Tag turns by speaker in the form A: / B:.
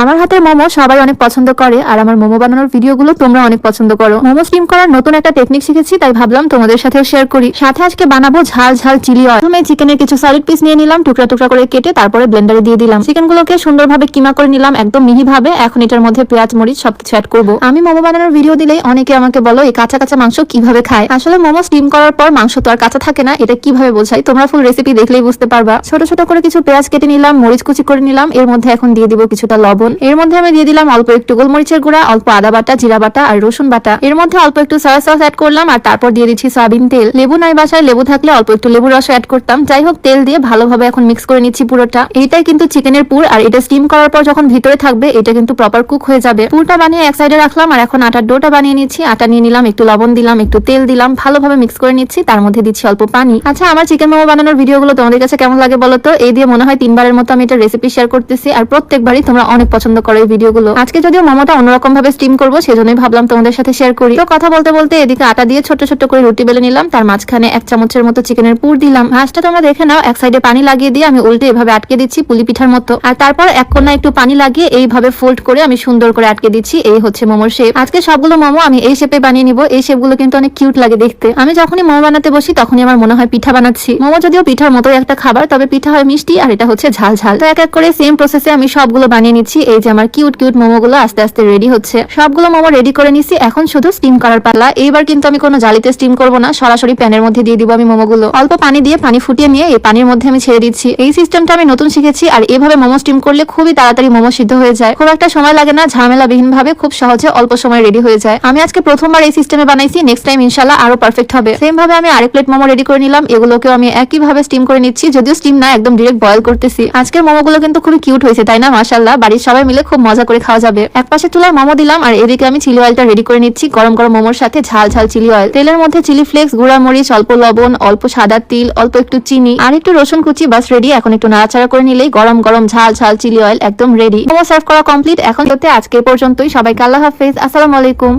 A: আমার হাতের মোমো সবাই অনেক পছন্দ করে আর আমার মোমো বানানোর ভিডিওগুলো তোমরা অনেক পছন্দ করো। মোমো স্টিম করার নতুন একটা টেকনিক শিখেছি, তাই ভাবলাম তোমাদের সাথেও শেয়ার করি। সাথে আজকে বানাবো ঝাল ঝাল চিলি অয়েল। প্রথমে চিকেনের কিছু সলিড পিস নিয়ে নিলাম, টুকরা টুকরা করে কেটে তারপরে ব্লেন্ডারে দিয়ে দিলাম। চিকেনগুলোকে সুন্দরভাবে কিমা করে নিলাম, একদম মিহি ভাবে। এখন এটার মধ্যে পেঁয়াজ মরিচ সবকিছু অ্যাড করবো। আমি মোমো বানানোর ভিডিও দিলেই অনেকে আমাকে বলো এই কাঁচা কাঁচা মাংস কিভাবে খায়। আসলে মোমো স্টিম করার পর মাংস তো আর কাঁচা থাকে না, এটা কিভাবে বোঝাই তোমরা ফুল রেসিপি দেখলেই বুঝতে পারবা। ছোট ছোট করে কিছু পেঁয়াজ কেটে নিলাম, মরিচ কুচি করে নিলাম। এর মধ্যে এখন দিয়ে দিব কিছুটা লবণ। এর মধ্যে আমি দিয়ে দিলাম অল্প একটু গোলমরিচের গুঁড়া, অল্প আদা বাটা, জিরা বাটা আর রসুন বাটা। এর মধ্যে অল্প একটু সয়া সস অ্যাড করলাম আর তারপর দিয়ে দিচ্ছি সয়াবিন তেল। লেবু নাই বাসায়, লেবু থাকলে অল্প একটু লেবুর রস অ্যাড করতাম। যাই হোক, তেল দিয়ে ভালোভাবে এখন মিক্স করে নিচ্ছি পুরোটা। এইটাই কিন্তু চিকেনের পুর, আর এটা স্টিম করার পর যখন ভিতরে থাকবে এটা কিন্তু প্রপার কুক হয়ে যাবে। পুরটা বানিয়ে এক সাইডে রাখলাম আর এখন আটার ডোটা বানিয়ে নিচ্ছি। আটা নিয়ে নিলাম, একটু লবণ দিলাম, একটু তেল দিলাম, ভালোভাবে মিক্স করে নিচ্ছি। তার মধ্যে দিচ্ছি অল্প পানি। আচ্ছা, আমার চিকেন মোমো বানানোর ভিডিওগুলো তোমাদের কাছে কেমন লাগে বলো তো? এই দিয়ে মনে হয় 3বারের মতো আমি এটা রেসিপি শেয়ার করতেছি আর প্রত্যেকবারই তোমরা অনেক পছন্দ করো এই ভিডিওগুলো। আজকে যদিও মোমোটা অন্যরকম ভাবে স্টিম করবো, সেজন্যই ভাবলাম তোমাদের সাথে শেয়ার করি। তো কথা বলতে বলতে এদিকে আটা দিয়ে ছোট ছোট করে রুটি বেলে নিলাম, তার মাঝখানে 1 চামচের মতো চিকেনের পুর দিলাম। ভাঁজটা তোমরা দেখে নাও, এক সাইডে পানি লাগিয়ে দিয়ে আমি উল্টে এভাবে আটকে দিচ্ছি পুলি পিঠার মতো। আর তারপর এক কোণা একটু পানি লাগিয়ে এইভাবে ফোল্ড করে আমি সুন্দর করে আটকে দিচ্ছি। এই হচ্ছে মোমোর শেপ। আজকে সবগুলো মোমো আমি এই শেপে বানিয়ে নিব। এই শেপগুলো কিন্তু অনেক কিউট লাগে দেখতে। আমি যখনই মোমো বানাতে বসি তখনই আমার মনে হয় পিঠা বানাচ্ছি। মোমো যদিও পিঠার মতোই একটা খাবার, তবে পিঠা হয় মিষ্টি আর এটা হচ্ছে ঝাল ঝাল। তো এক এক করে সেম প্রসেসে আমি সবগুলো বানিয়ে নিচ্ছি। এই যে আমার কিউট কিউট মোমোগুলো আস্তে আস্তে রেডি হচ্ছে। সবগুলো মোমো রেডি করে নিচ্ছি, এখন শুধু স্টিম করার পালা। এইবার কিন্তু আমি কোনো জালিতে স্টিম করব না, সরাসরি প্যানের মধ্যে দিয়ে দিব আমি মোমোগুলো। অল্প পানি দিয়ে পানি ফুটিয়ে নিয়ে এই পানির মধ্যে আমি ছেড়ে দিচ্ছি। এই সিস্টেমটা আমি নতুন শিখেছি আর এভাবে মোমো স্টিম করলে খুবই তাড়াতাড়ি মোমো সিদ্ধ হয়ে যায়। খুব একটা সময় লাগে না, ঝামেলাবিহীন ভাবে খুব সহজে অল্প সময় রেডি হয়ে যায়। আমি আজকে প্রথমবার এই সিস্টেমে বানাইছি, নেক্সট টাইম ইনশাআল্লাহ আরো পারফেক্ট হবে। সেম ভাবে আমি আরেক প্লেট মোমো রেডি করে নিলাম। এগুলোকেও আমি একই ভাবে স্টিম করে নিচ্ছি, যদিও স্টিম না, একদম ডিরেক্ট বয়েল করতেছি। আজকের মোমোগুলো কিন্তু খুবই কিউট হয়েছে, তাই না? মাশাআল্লাহ, বাড়ির সবাই মিলে খুব মজা করে খাওয়া যাবে। এক পাশে চুলায় মোমো দিলাম আর এদিকে আমি চিলি অয়েলটা রেডি করে নিচ্ছি। গরম গরম মোমোর সাথে ঝাল ঝাল চিলি অয়েল। তেলের মধ্যে চিলি ফ্লেক্স, গুঁড়া মরিচ, অল্প লবণ, অল্প সাদা তিল, অল্প একটু চিনি আর একটু রসুন কুচি, বাস রেডি। এখন একটু নাড়াচাড়া করে নিলেই গরম গরম ঝাল ঝাল চিলি অয়েল একদম রেডি। মোমো সার্ভ করা কমপ্লিট। এখন আজকে পর্যন্তই। সবাইকে আল্লাহ হাফেজ, আসসালামু আলাইকুম।